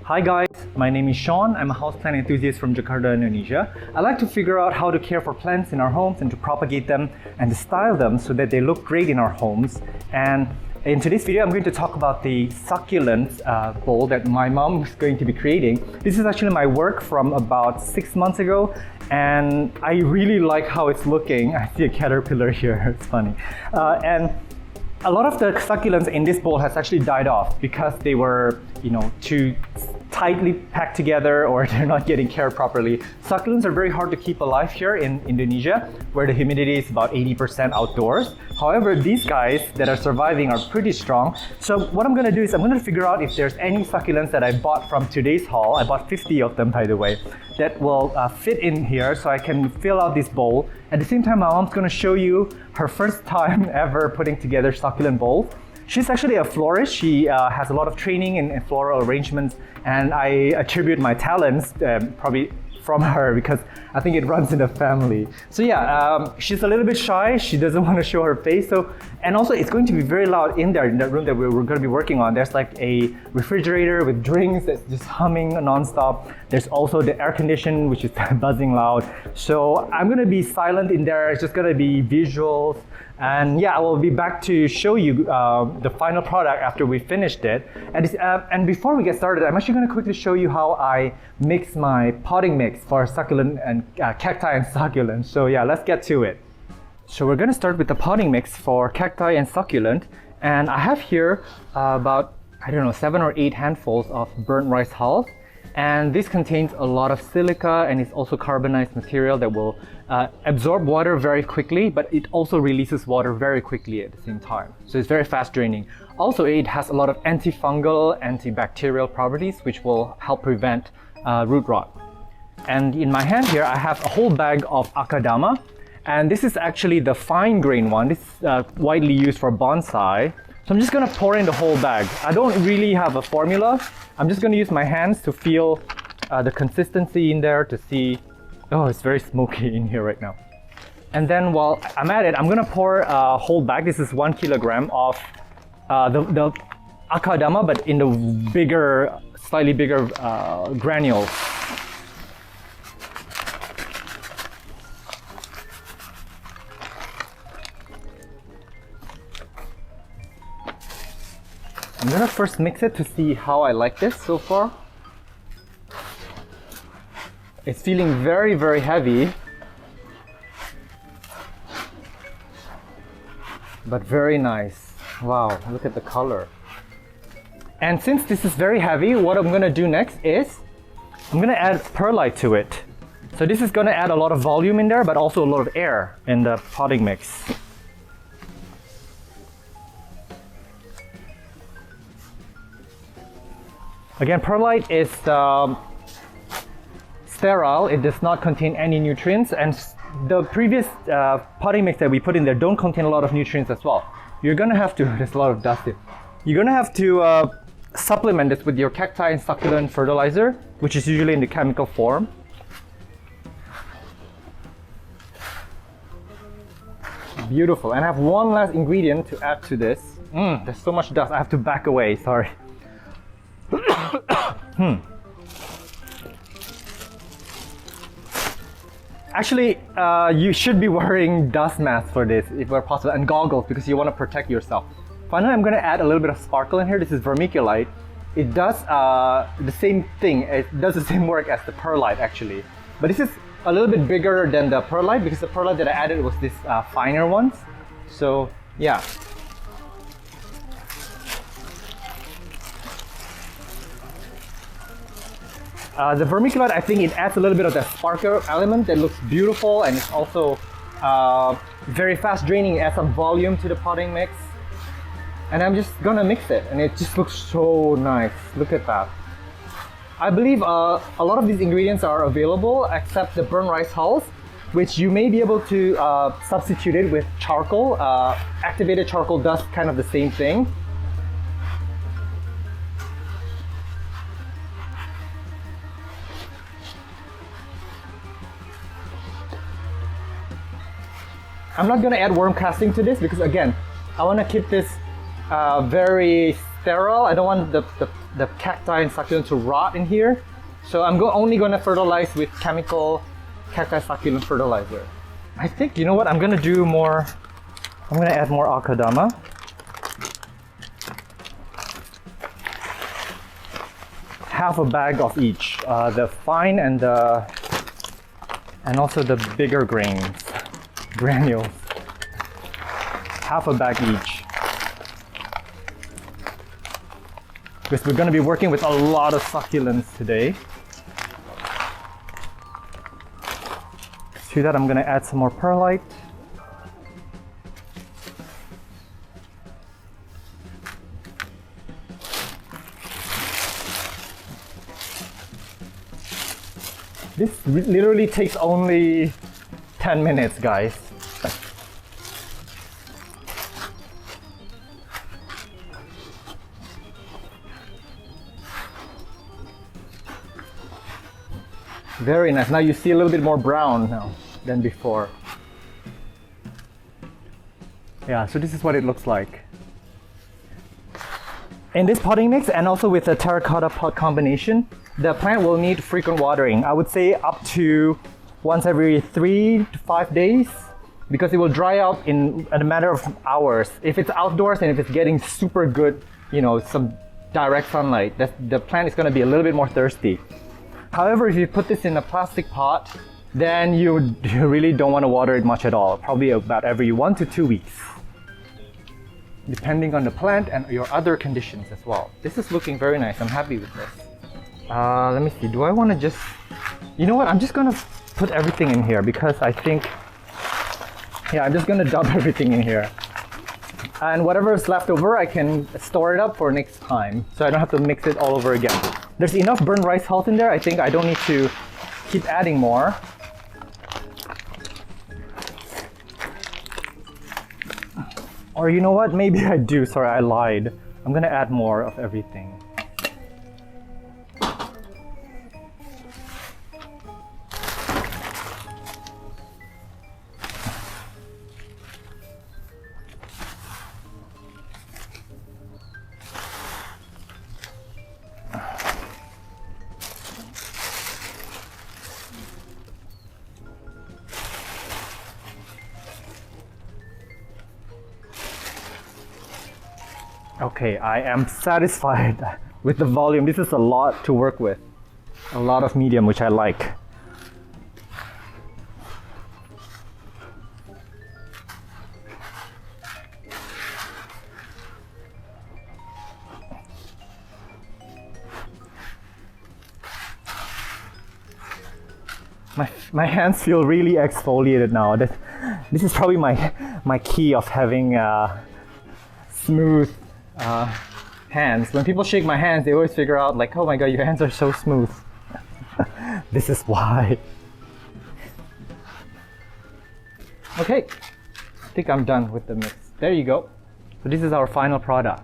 Hi guys, my name is Sean. I'm a houseplant enthusiast from Jakarta, Indonesia. I like to figure out how to care for plants in our homes and to propagate them and to style them so that they look great in our homes. And in today's video, I'm going to talk about the succulent bowl that my mom is going to be creating. This is actually my work from about 6 months ago, and I really like how it's looking. I see a caterpillar here, it's funny. And a lot of the succulents in this bowl has actually died off because they were, too tightly packed together or they're not getting cared properly. Succulents are very hard to keep alive here in Indonesia, where the humidity is about 80% outdoors. However, these guys that are surviving are pretty strong. So what I'm gonna do is I'm gonna figure out if there's any succulents that I bought from today's haul. I bought 50 of them, by the way, that will fit in here so I can fill out this bowl. At the same time, my mom's gonna show you her first time ever putting together succulent bowls. She's actually a florist. She has a lot of training in floral arrangements, and I attribute my talents probably from her because I think it runs in the family. So yeah, she's a little bit shy. She doesn't want to show her face. And also it's going to be very loud in there, in that room that we're going to be working on. There's like a refrigerator with drinks that's just humming nonstop. There's also the air condition, which is buzzing loud. So I'm going to be silent in there. It's just going to be visuals. And yeah, I will be back to show you the final product after we finished it. And before we get started, I'm actually going to quickly show you how I mix my potting mix for succulent and cacti and succulent. So yeah, let's get to it. So we're going to start with the potting mix for cacti and succulent. And I have here about, 7 or 8 handfuls of burnt rice hulls. And this contains a lot of silica, and it's also carbonized material that will absorb water very quickly, but it also releases water very quickly at the same time. So it's very fast draining. Also, it has a lot of antifungal, antibacterial properties, which will help prevent root rot. And in my hand here, I have a whole bag of akadama. And this is actually the fine grain one. This is widely used for bonsai. So I'm just gonna pour in the whole bag. I don't really have a formula. I'm just gonna use my hands to feel the consistency in there to see. Oh, it's very smoky in here right now. And then while I'm at it, I'm gonna pour a whole bag. This is 1 kilogram of the akadama, but in the slightly bigger granules. I'm gonna first mix it to see how I like this so far. It's feeling very, very heavy, but very nice. Wow, look at the color. And since this is very heavy, what I'm gonna do next is I'm gonna add perlite to it. So this is gonna add a lot of volume in there, but also a lot of air in the potting mix. Again, perlite is sterile. It does not contain any nutrients, and the previous potting mix that we put in there don't contain a lot of nutrients as well. You're gonna have to, there's a lot of dust here. You're gonna have to supplement this with your cacti and succulent fertilizer, which is usually in the chemical form. Beautiful. And I have one last ingredient to add to this. There's so much dust, I have to back away, sorry. Actually, you should be wearing dust masks for this if possible, and goggles because you want to protect yourself. Finally, I'm going to add a little bit of sparkle in here. This is vermiculite. It does the same thing. It does the same work as the perlite actually, but this is a little bit bigger than the perlite because the perlite that I added was this finer ones. So yeah. The vermiculite, I think it adds a little bit of that sparkle element that looks beautiful, and it's also very fast draining. It adds some volume to the potting mix. And I'm just gonna mix it, and it just looks so nice. Look at that. I believe a lot of these ingredients are available except the burnt rice hulls, which you may be able to substitute it with charcoal. Activated charcoal does kind of the same thing. I'm not gonna add worm casting to this because again, I wanna keep this very sterile. I don't want the cacti and succulents to rot in here. So I'm only going to fertilize with chemical cacti succulent fertilizer. I think, you know what, I'm going to do more, I'm going to add more akadama. Half a bag of each, the fine and also the bigger granules. Half a bag each. Because we're going to be working with a lot of succulents today. To that, I'm going to add some more perlite. This literally takes only 10 minutes, guys. Very nice. Now you see a little bit more brown now than before. Yeah, so this is what it looks like. In this potting mix and also with the terracotta pot combination, the plant will need frequent watering. I would say up to once every 3 to 5 days, because it will dry out in a matter of hours. If it's outdoors and if it's getting super good, you know, some direct sunlight, the plant is going to be a little bit more thirsty. However, if you put this in a plastic pot, then you really don't want to water it much at all. Probably about every 1 to 2 weeks, depending on the plant and your other conditions as well. This is looking very nice. I'm happy with this. Let me see. Do I want to just... You know what? I'm just going to put everything in here because I think... Yeah, I'm just going to dump everything in here. And whatever is left over, I can store it up for next time. So I don't have to mix it all over again. There's enough burnt rice hulls in there. I think I don't need to keep adding more. Or you know what? Maybe I do. Sorry, I lied. I'm going to add more of everything. Okay, I am satisfied with the volume. This is a lot to work with. A lot of medium, which I like. My hands feel really exfoliated now. This is probably my key of having smooth hands. When people shake my hands, they always figure out like, oh my god, your hands are so smooth. This is why. Okay, I think I'm done with the mix. There you go. So this is our final product.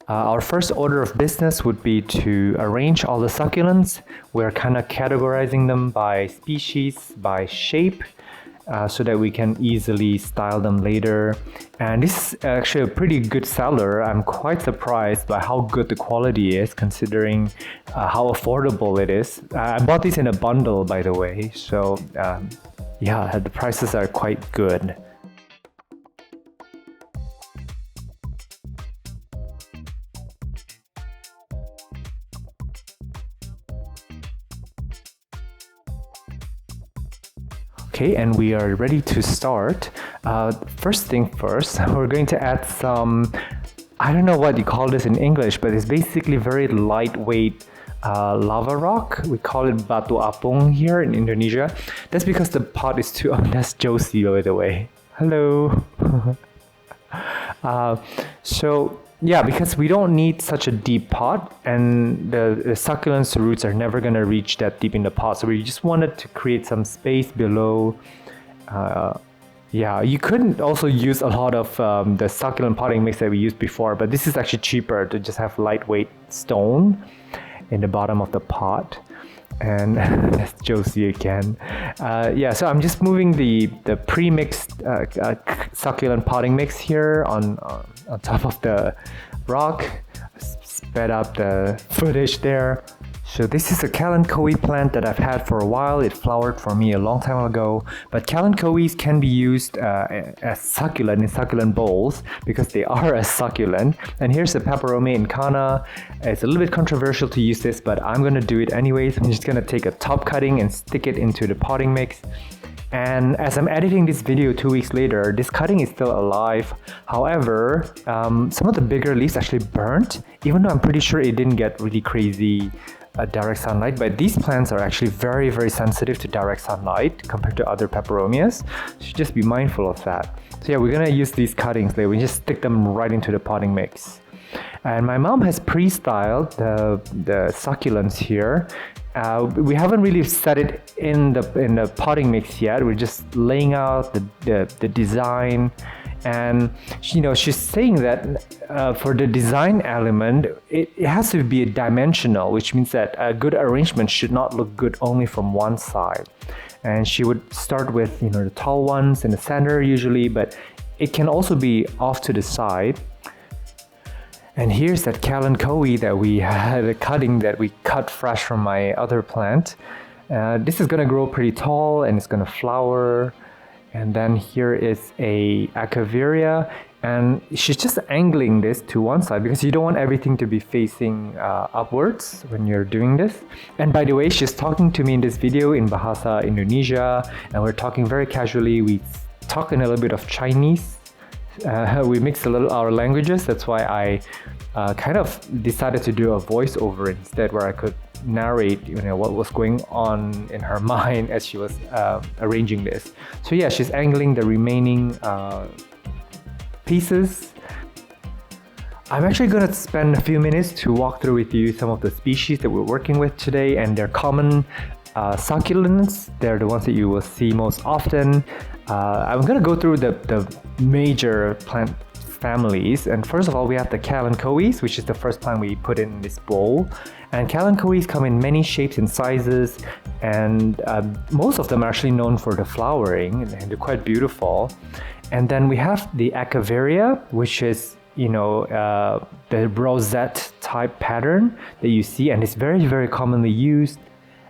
Our first order of business would be to arrange all the succulents. We're kind of categorizing them by species, by shape, so that we can easily style them later. And this is actually a pretty good seller. I'm quite surprised by how good the quality is, considering how affordable it is. I bought these in a bundle, by the way, so yeah, the prices are quite good. Okay, and we are ready to start. First thing first, we're going to add some, I don't know what you call this in English, but it's basically very lightweight lava rock. We call it batu apung here in Indonesia. That's because the pot is too, that's Josie by the way. Hello. So yeah, because we don't need such a deep pot, and the succulents roots are never going to reach that deep in the pot. So we just wanted to create some space below. Yeah, you couldn't also use a lot of the succulent potting mix that we used before, but this is actually cheaper to just have lightweight stone in the bottom of the pot. And that's Josie again. Yeah, so I'm just moving the pre-mixed succulent potting mix here on top of the rock. Sped up the footage there. So this is a Kalanchoe plant that I've had for a while. It flowered for me a long time ago. But Kalanchoes can be used as succulent in succulent bowls because they are a succulent. And here's the Peperomia incana. It's a little bit controversial to use this, but I'm going to do it anyways. I'm just going to take a top cutting and stick it into the potting mix. And as I'm editing this video 2 weeks later, this cutting is still alive. However, some of the bigger leaves actually burnt, even though I'm pretty sure it didn't get really crazy direct sunlight. But these plants are actually very, very sensitive to direct sunlight compared to other peperomias. So just be mindful of that. So yeah, we're gonna use these cuttings later. We just stick them right into the potting mix. And my mom has pre-styled the succulents here. We haven't really set it in the potting mix yet. We're just laying out the design, and she's saying that for the design element, it has to be dimensional, which means that a good arrangement should not look good only from one side. And she would start with the tall ones in the center usually, but it can also be off to the side. And here's that Kalanchoe that we had a cutting that we cut fresh from my other plant. This is gonna grow pretty tall and it's gonna flower. And then here is a Echeveria, and she's just angling this to one side because you don't want everything to be facing upwards when you're doing this. And by the way, she's talking to me in this video in Bahasa Indonesia, and we're talking very casually. We talk in a little bit of Chinese. We mixed a little our languages. That's why I kind of decided to do a voiceover instead, where I could narrate what was going on in her mind as she was arranging this. So yeah, she's angling the remaining pieces. I'm actually going to spend a few minutes to walk through with you some of the species that we're working with today, and they're common succulents. They're the ones that you will see most often. I'm going to go through the major plant families, and first of all we have the Kalanchoes, which is the first plant we put in this bowl. And Kalanchoes come in many shapes and sizes, and most of them are actually known for the flowering, and they're quite beautiful. And then we have the Echeveria, which is the rosette type pattern that you see, and it's very, very commonly used.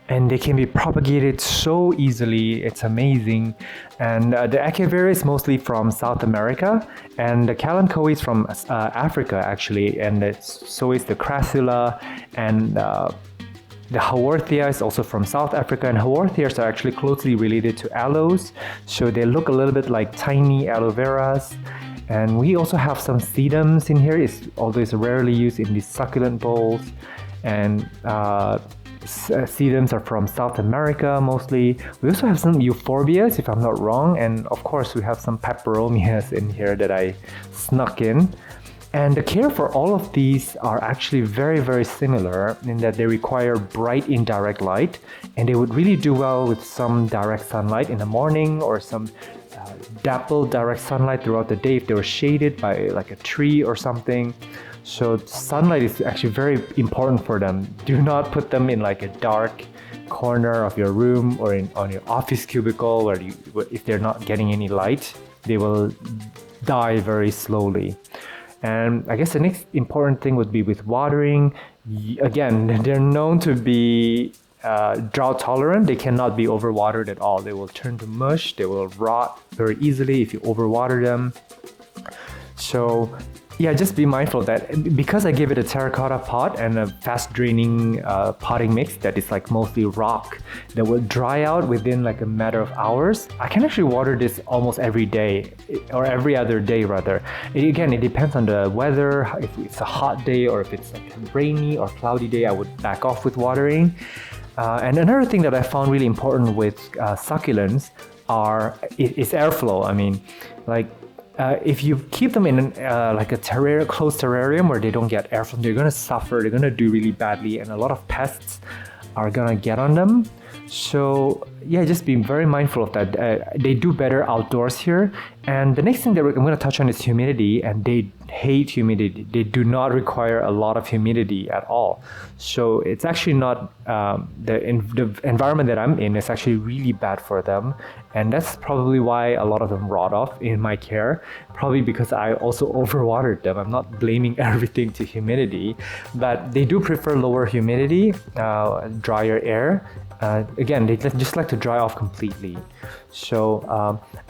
And they can be propagated so easily, it's amazing. And the Echeveria is mostly from South America, and the Kalanchoe is from Africa actually, and so is the Crassula, and the Haworthia is also from South Africa, and Haworthias are actually closely related to aloes, so they look a little bit like tiny aloe veras. And we also have some sedums in here, although it's rarely used in these succulent bowls. And sedums are from South America mostly. We also have some Euphorbias, if I'm not wrong, and of course we have some Peperomias in here that I snuck in. And the care for all of these are actually very, very similar in that they require bright indirect light, and they would really do well with some direct sunlight in the morning, or some dappled direct sunlight throughout the day if they were shaded by like a tree or something. So sunlight is actually very important for them. Do not put them in like a dark corner of your room or on your office cubicle where if they're not getting any light, they will die very slowly. And I guess the next important thing would be with watering. Again, they're known to be drought tolerant. They cannot be overwatered at all. They will turn to mush. They will rot very easily if you overwater them. So yeah, just be mindful of that. Because I give it a terracotta pot and a fast draining potting mix that is like mostly rock that will dry out within like a matter of hours, I can actually water this almost every day, or every other day rather. Again, it depends on the weather. If it's a hot day or if it's like a rainy or cloudy day, I would back off with watering. And another thing that I found really important with succulents is airflow. I mean, like if you keep them in like a closed terrarium where they don't get airflow, they're going to suffer, they're going to do really badly, and a lot of pests are going to get on them. So yeah, just be very mindful of that. They do better outdoors here. And the next thing that I'm going to touch on is humidity, and they hate humidity. They do not require a lot of humidity at all. So it's actually not, the environment that I'm in is actually really bad for them. And that's probably why a lot of them rot off in my care, probably because I also overwatered them. I'm not blaming everything to humidity, but they do prefer lower humidity, drier air. Again, they just like to dry off completely. So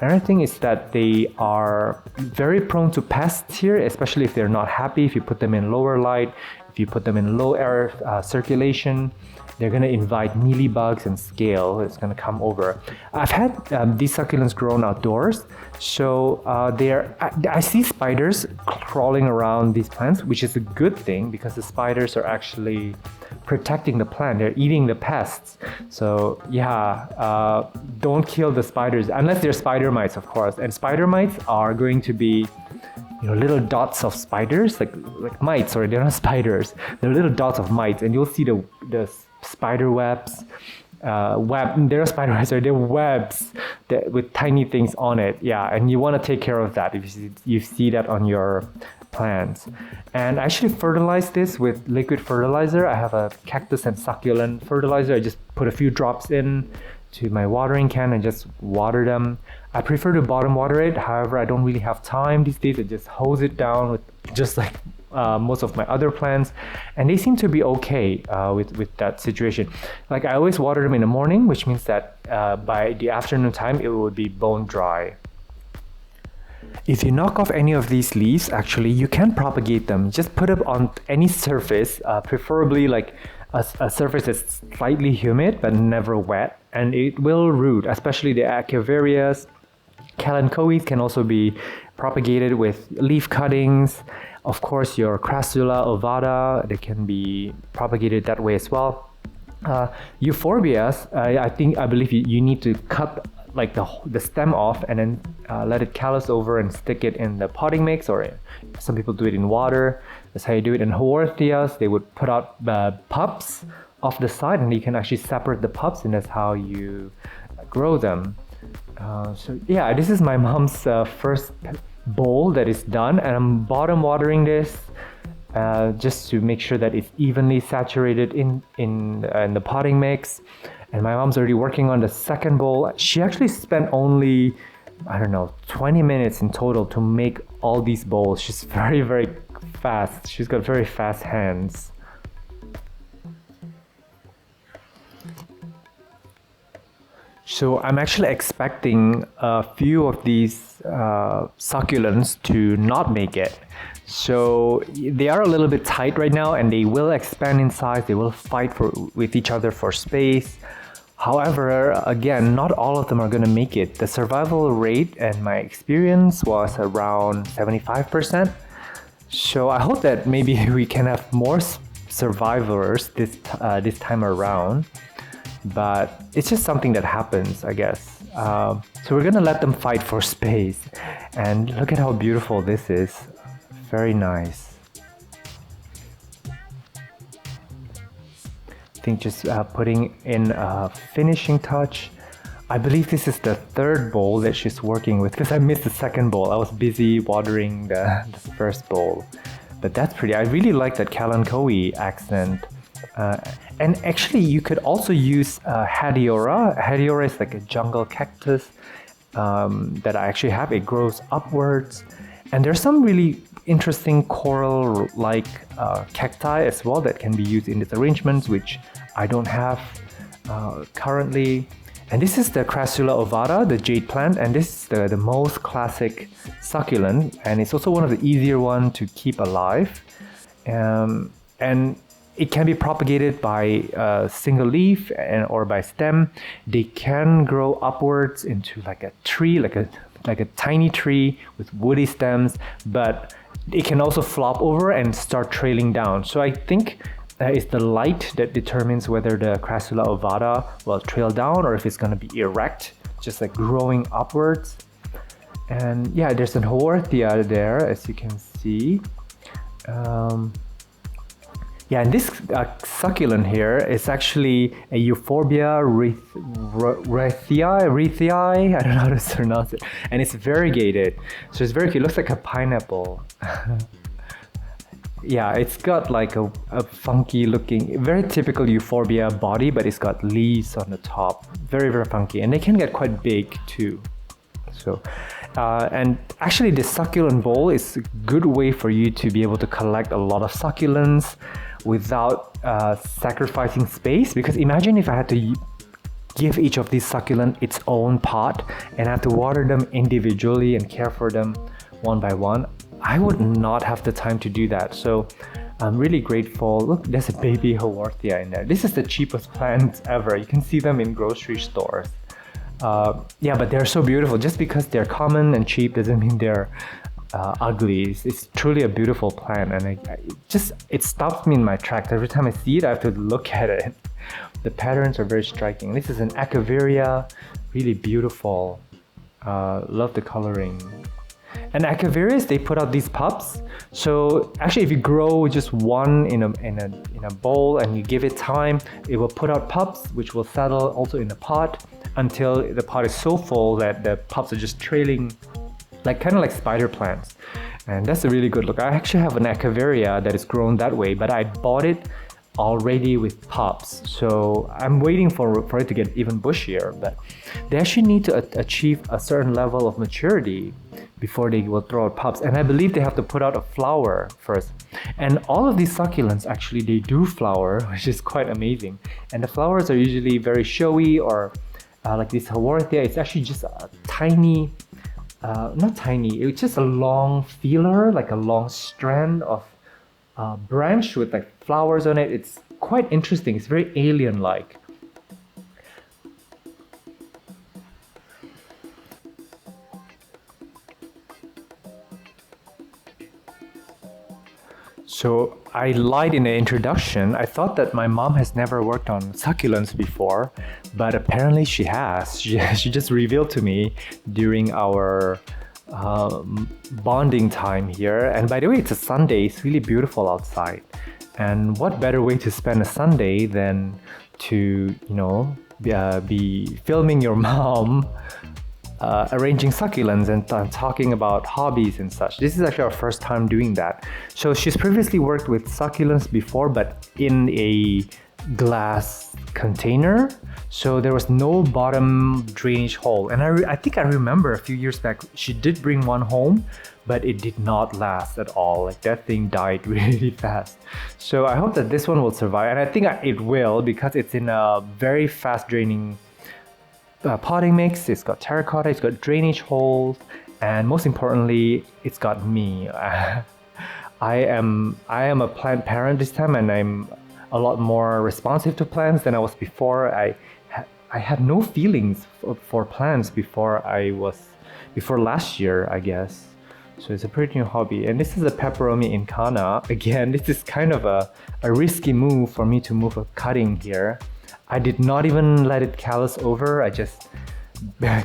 another thing is that they are very prone to pests here, especially if they're not happy. If you put them in lower light, if you put them in low air circulation, they're going to invite mealybugs and scale. It's going to come over. I've had these succulents grown outdoors, so I see spiders crawling around these plants, which is a good thing because the spiders are actually protecting the plant. They're eating the pests. So yeah, don't kill the spiders unless they're spider mites, of course. And spider mites are going to be, you know, little dots of spiders, like mites. Sorry, they're not spiders. They're little dots of mites, and you'll see the spider webs. They're not spider webs, sorry, they're webs with tiny things on it. Yeah, and you want to take care of that if you see that on your plants. And I actually fertilize this with liquid fertilizer. I have a cactus and succulent fertilizer. I just put a few drops in to my watering can and just water them. I prefer to bottom water it. However, I don't really have time these days. I just hose it down with just like most of my other plants, and they seem to be okay with that situation. Like I always water them in the morning, which means that by the afternoon time it would be bone dry. If you knock off any of these leaves, actually you can propagate them. Just put it on any surface, preferably like a surface that's slightly humid but never wet, and it will root. Especially the Echeverias, Kalanchoes can also be propagated with leaf cuttings. Of course, your Crassula ovata, they can be propagated that way as well. Euphorbias, I believe you need to cut like the stem off and then let it callus over and stick it in the potting mix, or some people do it in water. That's how you do it. In Haworthias, they would put out pups off the side, and you can actually separate the pups, and that's how you grow them. So yeah, this is my mom's first bowl that is done, and I'm bottom watering this just to make sure that it's evenly saturated in the potting mix. And my mom's already working on the second bowl. She actually spent only, I don't know, 20 minutes in total to make all these bowls. She's very, very fast. She's got very fast hands. So I'm actually expecting a few of these succulents to not make it. So they are a little bit tight right now, and they will expand in size. They will fight with each other for space. However, again, not all of them are going to make it. The survival rate, and my experience, was around 75%. So I hope that maybe we can have more survivors this time around. But it's just something that happens, I guess. So we're gonna let them fight for space. And look at how beautiful this is. Very nice. I think just putting in a finishing touch. I believe this is the third bowl that she's working with, because I missed the second bowl. I was busy watering the first bowl. But that's pretty. I really like that Kalanchoe accent. And actually, you could also use Hadiora. Hadiora is like a jungle cactus that I actually have. It grows upwards. And there's some really interesting coral-like cacti as well that can be used in these arrangements, which I don't have currently. And this is the Crassula ovata, the jade plant, and this is the most classic succulent, and it's also one of the easier ones to keep alive. And it can be propagated by a single leaf or by stem. They can grow upwards into like a tree, like a tiny tree with woody stems, but it can also flop over and start trailing down. So I think it's the light that determines whether the Crassula ovata will trail down or if it's going to be erect, just like growing upwards. And yeah, there's an Haworthia there, as you can see. Yeah, and this succulent here is actually a Euphorbia rethii. I don't know how to pronounce it. And it's variegated, so it's very cute. It looks like a pineapple. Yeah, it's got like a funky looking, very typical Euphorbia body, but it's got leaves on the top. Very, very funky. And they can get quite big too. So, and actually the succulent bowl is a good way for you to be able to collect a lot of succulents without sacrificing space. Because imagine if I had to give each of these succulent its own pot and I have to water them individually and care for them one by one. I would not have the time to do that. So I'm really grateful. Look, there's a baby Haworthia in there. This is the cheapest plants ever. You can see them in grocery stores. Yeah, but they're so beautiful. Just because they're common and cheap doesn't mean they're ugly. It's truly a beautiful plant, and it stops me in my tracks. Every time I see it, I have to look at it. The patterns are very striking. This is an Echeveria, really beautiful. Love the coloring. And Echeverias, they put out these pups. So actually, if you grow just one in a bowl and you give it time, it will put out pups, which will settle also in the pot until the pot is so full that the pups are just trailing, like kind of like spider plants. And that's a really good look. I actually have an Echeveria that is grown that way, but I bought it already with pups, so I'm waiting for it to get even bushier. But they actually need to achieve a certain level of maturity before they will throw out pups, and I believe they have to put out a flower first. And all of these succulents actually, they do flower, which is quite amazing. And the flowers are usually very showy, or like this Haworthia, it's actually just a tiny, not tiny, it's just a long feeler, like a long strand of branch with like flowers on it. It's quite interesting. It's very alien-like. So I lied in the introduction. I thought that my mom has never worked on succulents before, but apparently she has. She just revealed to me during our bonding time here. And by the way, it's a Sunday. It's really beautiful outside. And what better way to spend a Sunday than to, be filming your mom arranging succulents and talking about hobbies and such. This is actually our first time doing that. So she's previously worked with succulents before, but in a glass container. So there was no bottom drainage hole. And I think I remember a few years back, she did bring one home, but it did not last at all. Like that thing died really fast. So I hope that this one will survive. And I think it will, because it's in a very fast draining potting mix. It's got terracotta, it's got drainage holes, and most importantly, it's got me. I am a plant parent this time, and I'm a lot more responsive to plants than I was before. I had no feelings for plants before last year, I guess. So it's a pretty new hobby. And this is a Peperomia incana. Again, this is kind of a risky move for me to move a cutting here. I did not even let it callus over. I just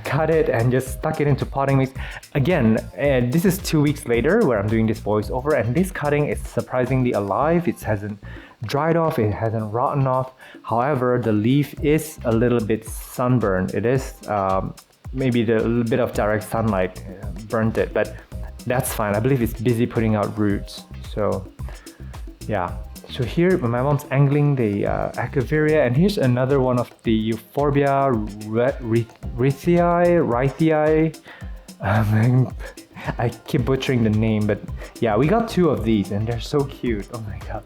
cut it and just stuck it into potting mix. Again, this is 2 weeks later where I'm doing this voiceover, and this cutting is surprisingly alive. It hasn't dried off, it hasn't rotten off. However, the leaf is a little bit sunburned. It is maybe a little bit of direct sunlight burnt it, but that's fine. I believe it's busy putting out roots. So yeah. So here my mom's angling the Echeveria, and here's another one of the Euphorbia rethii. I keep butchering the name, but yeah, we got 2 of these and they're so cute. Oh my god.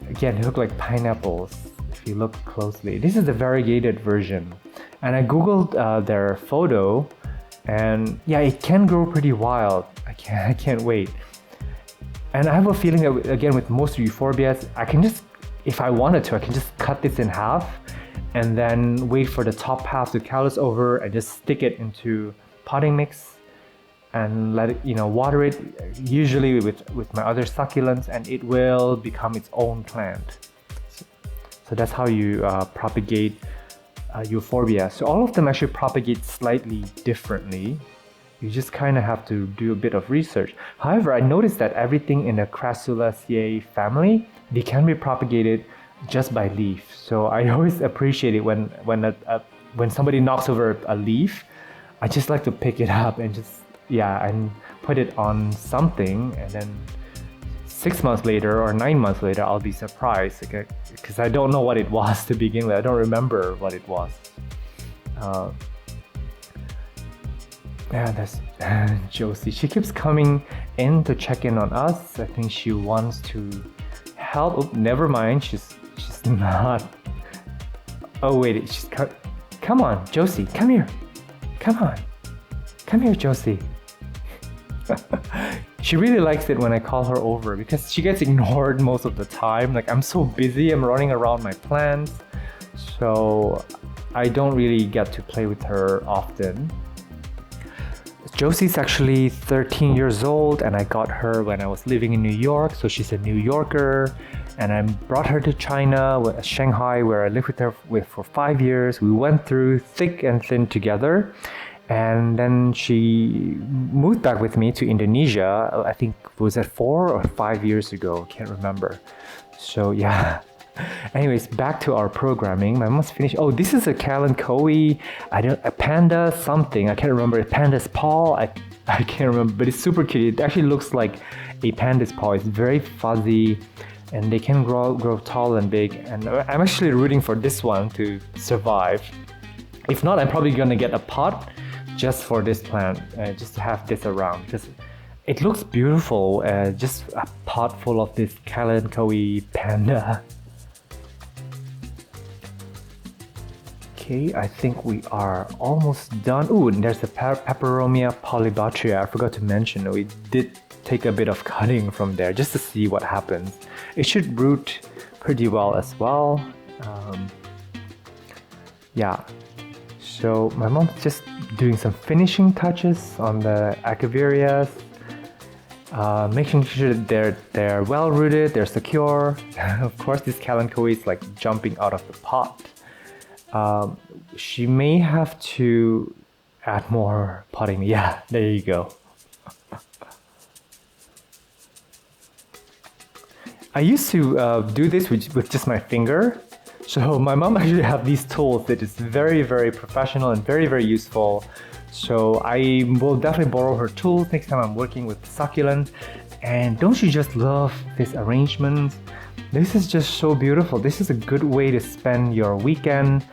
Again, they look like pineapples if you look closely. This is the variegated version, and I googled their photo, and yeah, it can grow pretty wild. I can't wait. And I have a feeling that, again, with most Euphorbias, I can just, if I wanted to, I can just cut this in half and then wait for the top half to callus over and just stick it into potting mix and let it, water it, usually with my other succulents, and it will become its own plant. So that's how you propagate Euphorbia. So all of them actually propagate slightly differently. You just kind of have to do a bit of research. However, I noticed that everything in the Crassulaceae family, they can be propagated just by leaf. So I always appreciate it when somebody knocks over a leaf. I just like to pick it up and and put it on something, and then 6 months later or 9 months later, I'll be surprised because I don't know what it was to begin with. I don't remember what it was. That's Josie. She keeps coming in to check in on us. I think she wants to help. Oh, never mind. She's not. Oh wait, come on, Josie, come here. Come here, Josie. She really likes it when I call her over because she gets ignored most of the time. Like, I'm so busy, I'm running around my plants, so I don't really get to play with her often. Josie's actually 13 years old, and I got her when I was living in New York, so she's a New Yorker. And I brought her to China, Shanghai, where I lived with her for 5 years. We went through thick and thin together. And then she moved back with me to Indonesia. I think, was it 4 or 5 years ago? Can't remember. So yeah. Anyways, back to our programming. My mom's finished. Oh, this is a Kalanchoe, a panda something. I can't remember. A panda's paw. I can't remember, but it's super cute. It actually looks like a panda's paw. It's very fuzzy, and they can grow tall and big. And I'm actually rooting for this one to survive. If not, I'm probably gonna get a pot just for this plant, just to have this around, because it looks beautiful. Just a pot full of this Kalanchoe panda. Okay, I think we are almost done. Ooh, and there's a Peperomia polybatria. I forgot to mention, we did take a bit of cutting from there just to see what happens. It should root pretty well as well. Yeah, so my mom's just doing some finishing touches on the Echeverias, making sure that they're well rooted, they're secure. Of course, this Kalanchoe is like jumping out of the pot. She may have to add more potting. Yeah, there you go. I used to do this with just my finger. So my mom actually have these tools that is very, very professional and very, very useful. So I will definitely borrow her tools next time I'm working with succulents. And don't you just love this arrangement? This is just so beautiful. This is a good way to spend your weekend,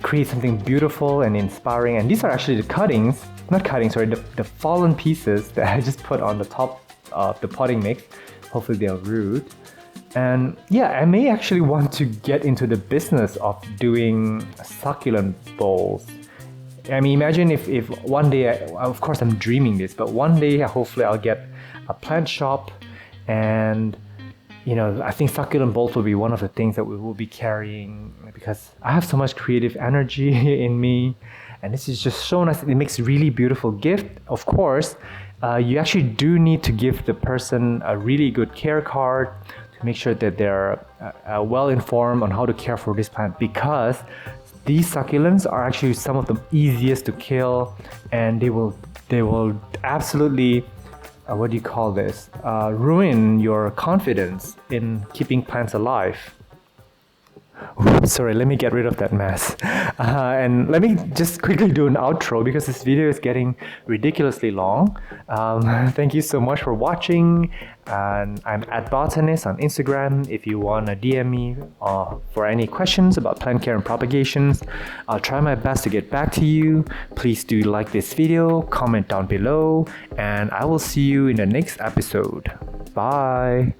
create something beautiful and inspiring. And these are actually the fallen pieces that I just put on the top of the potting mix. Hopefully they'll root. And yeah, I may actually want to get into the business of doing succulent bowls. I mean, imagine if one day, of course I'm dreaming this, but one day hopefully I'll get a plant shop, and I think succulent bowls will be one of the things that we will be carrying, because I have so much creative energy in me, and this is just so nice. It makes a really beautiful gift. Of course, you actually do need to give the person a really good care card to make sure that they're well informed on how to care for this plant, because these succulents are actually some of the easiest to kill, and they will absolutely ruin your confidence in keeping plants alive. Oops, sorry, let me get rid of that mess. And let me just quickly do an outro because this video is getting ridiculously long. Thank you so much for watching. And I'm at Botanist on Instagram if you want to DM me for any questions about plant care and propagations. I'll try my best to get back to you. Please do like this video, comment down below, and I will see you in the next episode. Bye!